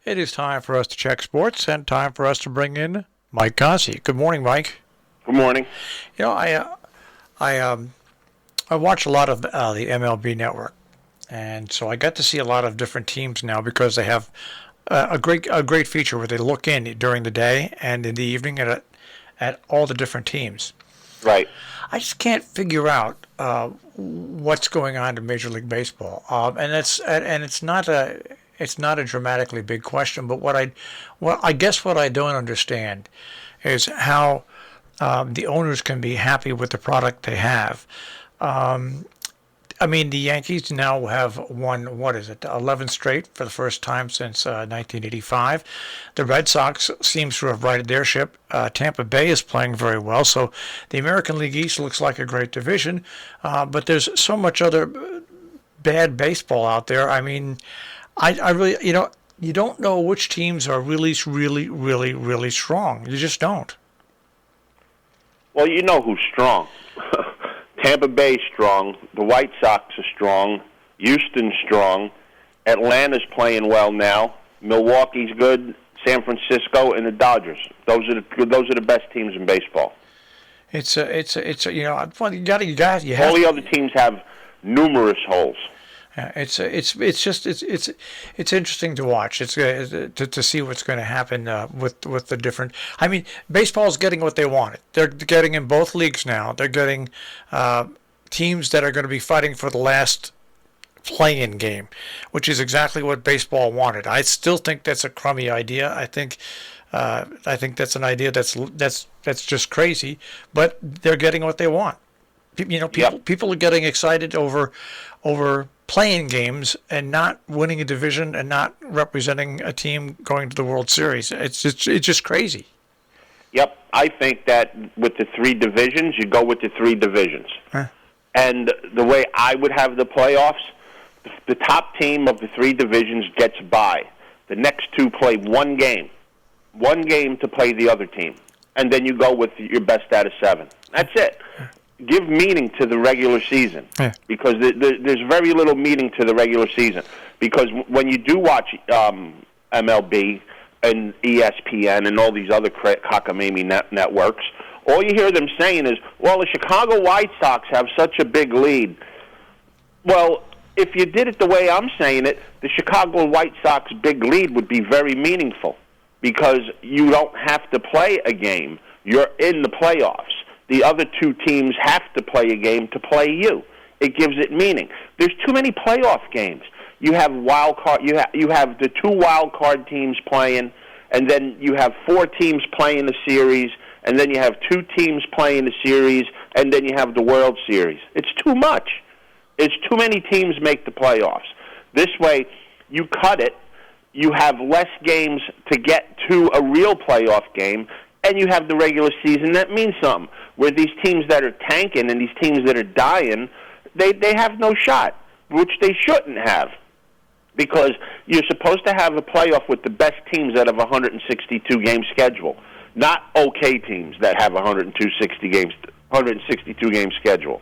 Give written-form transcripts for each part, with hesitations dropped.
It is time for us to check sports and time for us to bring in Mike Cozzi. Good morning, Mike. Good morning. You know, I watch a lot of the MLB Network, and so I got to see a lot of different teams now because they have a great feature where they look in during the day and in the evening at all the different teams. Right. I just can't figure out what's going on in Major League Baseball, and it's not a dramatically big question. But what I guess what I don't understand is how the owners can be happy with the product they have. I mean, the Yankees now have won, 11 straight for the first time since 1985. The Red Sox seems to have righted their ship. Tampa Bay is playing very well, so the American League East looks like a great division. But there's so much other bad baseball out there. I mean, I really, you don't know which teams are really, really, really, really strong. You just don't. Well, you know who's strong. Tampa Bay's strong. The White Sox are strong. Houston's strong. Atlanta's playing well now. Milwaukee's good. San Francisco and the Dodgers. Those are the best teams in baseball. You have all the other teams have numerous holes. Yeah, it's interesting to watch. It's to see what's going to happen with the different. I mean, baseball's getting what they wanted. They're getting in both leagues now. They're getting teams that are going to be fighting for the last play-in game, which is exactly what baseball wanted. I still think that's a crummy idea. I think that's an idea that's just crazy. But they're getting what they want. People are getting excited over playing games and not winning a division and not representing a team going to the World Series. It's just crazy. Yep, I think that with the three divisions, you go with the three divisions. Huh. And the way I would have the playoffs, the top team of the three divisions gets by. The next two play one game to play the other team, and then you go with your best out of seven. That's it. Give meaning to the regular season, because there's very little meaning to the regular season. Because when you do watch MLB and ESPN and all these other cockamamie networks, all you hear them saying is, well, the Chicago White Sox have such a big lead. Well, if you did it the way I'm saying it, the Chicago White Sox big lead would be very meaningful, because you don't have to play a game. You're in the playoffs. The other two teams have to play a game to play you. It gives it meaning. There's too many playoff games. You have wild card. You have the two wild card teams playing, and then you have four teams playing the series, and then you have two teams playing the series, and then you have the World Series. It's too much. It's too many teams make the playoffs. This way, you cut it. You have less games to get to a real playoff game, and you have the regular season that means something. Where these teams that are tanking and these teams that are dying, they have no shot, which they shouldn't have, because you're supposed to have a playoff with the best teams that have a 162-game schedule, not okay teams that have a 162-game schedule.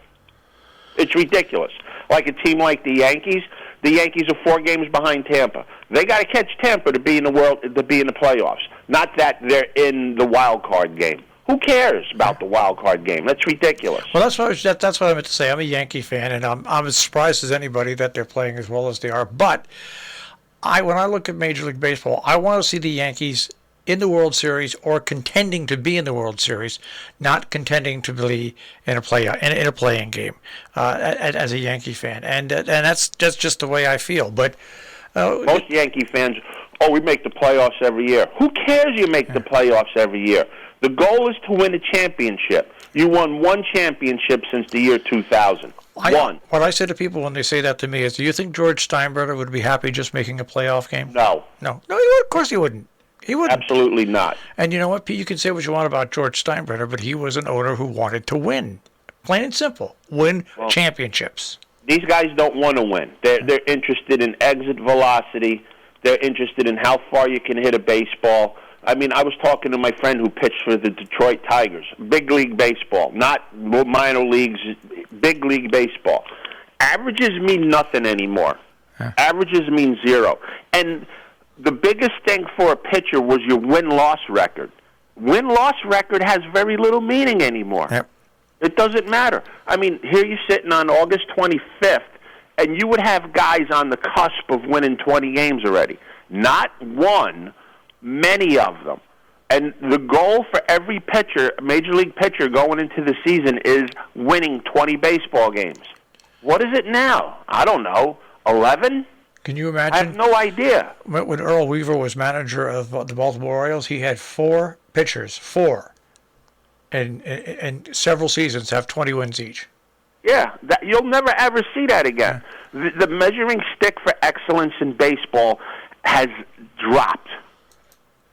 It's ridiculous. Like a team like the Yankees are 4 games behind Tampa. They got to catch Tampa to be in the playoffs, not that they're in the wild card game. Who cares about the wild card game? That's ridiculous. Well, that's what I meant to say. I'm a Yankee fan, and I'm as surprised as anybody that they're playing as well as they are. But when I look at Major League Baseball, I want to see the Yankees in the World Series or contending to be in the World Series, not contending to be in a playing game. As a Yankee fan, and that's just the way I feel. But most Yankee fans, we make the playoffs every year. Who cares? You make the playoffs every year. The goal is to win a championship. You won one championship since the year 2000. One. What I say to people when they say that to me is, do you think George Steinbrenner would be happy just making a playoff game? No. No, he would. Of course he wouldn't. He wouldn't. Absolutely not. And you know what, Pete? You can say what you want about George Steinbrenner, but he was an owner who wanted to win. Plain and simple. Win championships. These guys don't want to win. They're interested in exit velocity. They're interested in how far you can hit a baseball. I mean, I was talking to my friend who pitched for the Detroit Tigers. Big league baseball, not minor leagues, big league baseball. Averages mean nothing anymore. Averages mean zero. And the biggest thing for a pitcher was your win-loss record. Win-loss record has very little meaning anymore. Yep. It doesn't matter. I mean, here you're sitting on August 25th, and you would have guys on the cusp of winning 20 games already. Not one, many of them. And the goal for every pitcher, major league pitcher going into the season, is winning 20 baseball games. What is it now? I don't know. 11? Can you imagine? I have no idea. When Earl Weaver was manager of the Baltimore Orioles, he had 4 pitchers, and several seasons have 20 wins each. Yeah, you'll never ever see that again. Yeah. The measuring stick for excellence in baseball has dropped.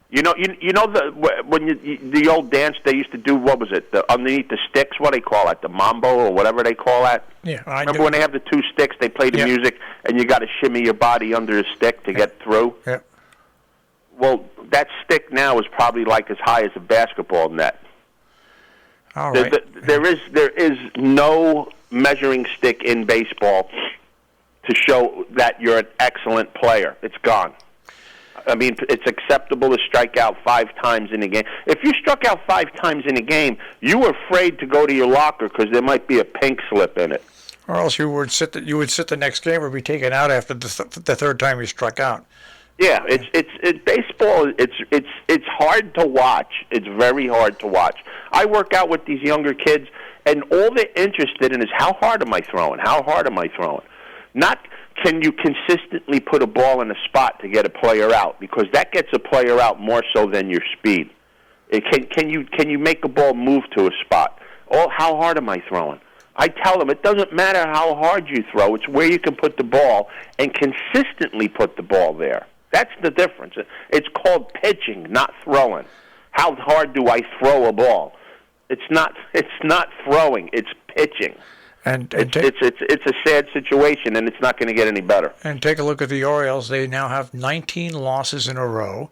You know the old dance they used to do. What was it? Underneath the sticks. What do they call it? The mambo or whatever they call that. Yeah, Remember when they have the 2 sticks? They play the music, and you got to shimmy your body under the stick to get through. Yeah. Well, that stick now is probably like as high as a basketball net. All right. There is no measuring stick in baseball to show that you're an excellent player. It's gone. I mean, it's acceptable to strike out 5 times in a game. If you struck out 5 times in a game, you were afraid to go to your locker because there might be a pink slip in it. Or else you would sit the next game or be taken out after the third time you struck out. Yeah, it's baseball. It's hard to watch. It's very hard to watch. I work out with these younger kids, and all they're interested in is how hard am I throwing? How hard am I throwing? Not can you consistently put a ball in a spot to get a player out, because that gets a player out more so than your speed. Can you make a ball move to a spot? Oh, how hard am I throwing? I tell them it doesn't matter how hard you throw. It's where you can put the ball and consistently put the ball there. That's the difference. It's called pitching, not throwing. How hard do I throw a ball? It's not throwing. It's pitching. And it's a sad situation, and it's not going to get any better. And take a look at the Orioles. They now have 19 losses in a row.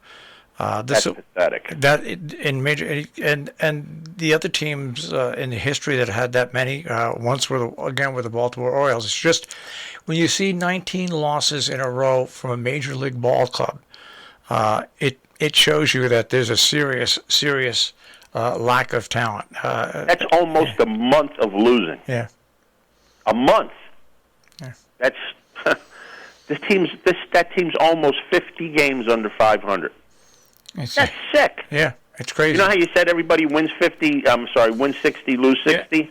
That's pathetic. That in major and the other teams in the history that had that many once were with the Baltimore Orioles. It's just when you see 19 losses in a row from a major league ball club, it shows you that there's a serious lack of talent. That's almost a month of losing. Yeah, a month. Yeah. That's that team's almost 50 games under 500. That's sick. Yeah, it's crazy. You know how you said everybody wins 60, lose 60? Yeah.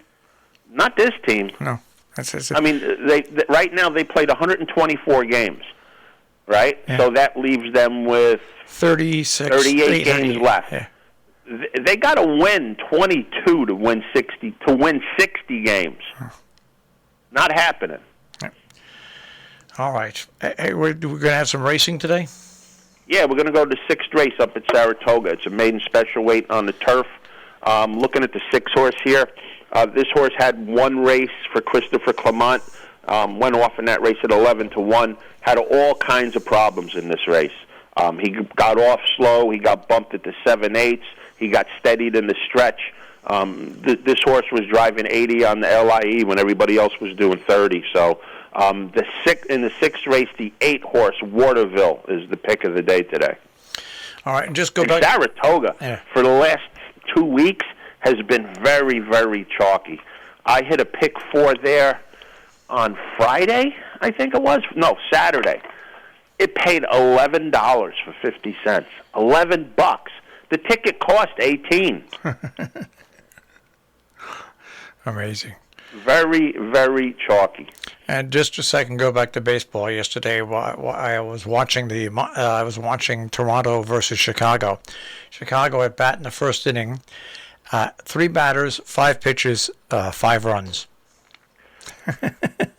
Not this team. No. I mean, they right now they played 124 games, right? Yeah. So that leaves them with 38 games left. Yeah. They got to win 22 to win 60 games. Not happening. Yeah. All right. Hey, we're going to have some racing today? Yeah, we're going to go to the 6th race up at Saratoga. It's a maiden special weight on the turf. Looking at the 6-horse here, this horse had 1 race for Christopher Clement. Went off in that race at 11-1. Had all kinds of problems in this race. He got off slow. He got bumped at the 7/8. He got steadied in the stretch. This horse was driving 80 on the LIE when everybody else was doing 30. So in the 6th race, the 8-horse Waterville is the pick of the day today. All right, and just go back. Saratoga for the last 2 weeks has been very, very chalky. I hit a pick 4 there on Friday, I think it was. No, Saturday. It paid $11 for 50 cents. $11. The ticket cost $18. Amazing. Very, very chalky. And just a second, go back to baseball. Yesterday, I was watching Toronto versus Chicago. Chicago at bat in the first inning, 3 batters, 5 pitches, 5 runs.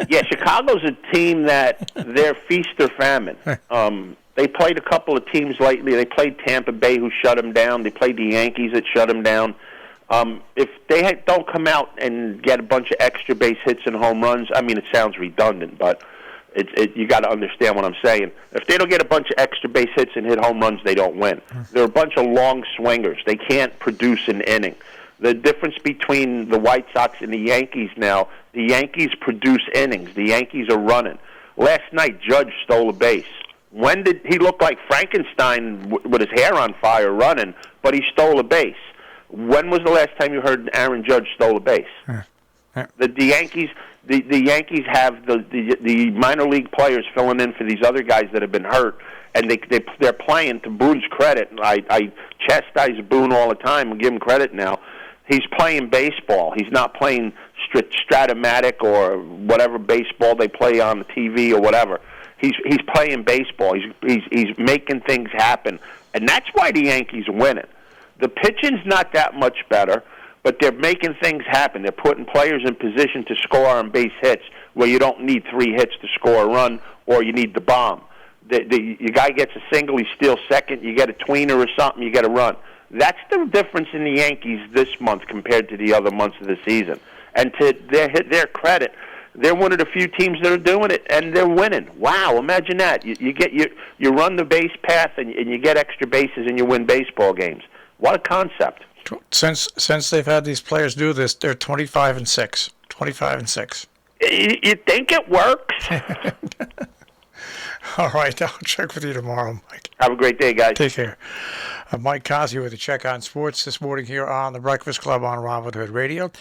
Yeah, Chicago's a team that they're feast or famine. They played a couple of teams lately. They played Tampa Bay, who shut them down. They played the Yankees that shut them down. If they don't come out and get a bunch of extra base hits and home runs, I mean, it sounds redundant, but you got to understand what I'm saying. If they don't get a bunch of extra base hits and hit home runs, they don't win. They're a bunch of long swingers. They can't produce an inning. The difference between the White Sox and the Yankees now, the Yankees produce innings. The Yankees are running. Last night, Judge stole a base. When did he look like Frankenstein with his hair on fire running, but he stole a base? When was the last time you heard Aaron Judge stole a base? The Yankees have the minor league players filling in for these other guys that have been hurt, and they're playing. To Boone's credit, I chastise Boone all the time and give him credit now. He's playing baseball. He's not playing Stratomatic or whatever baseball they play on the TV or whatever. He's playing baseball. He's making things happen, and that's why the Yankees are winning. The pitching's not that much better, but they're making things happen. They're putting players in position to score on base hits where you don't need 3 hits to score a run, or you need the bomb. The guy gets a single, he steals second, you get a tweener or something, you get a run. That's the difference in the Yankees this month compared to the other months of the season. And to their credit, they're one of the few teams that are doing it, and they're winning. Wow, imagine that. You run the base path, and you get extra bases, and you win baseball games. What a concept. Since they've had these players do this, they're 25-6. 25-6. You think it works? All right, I'll check with you tomorrow, Mike. Have a great day, guys. Take care. Mike Cozzi with a check on sports this morning here on the Breakfast Club on Robin Hood Radio.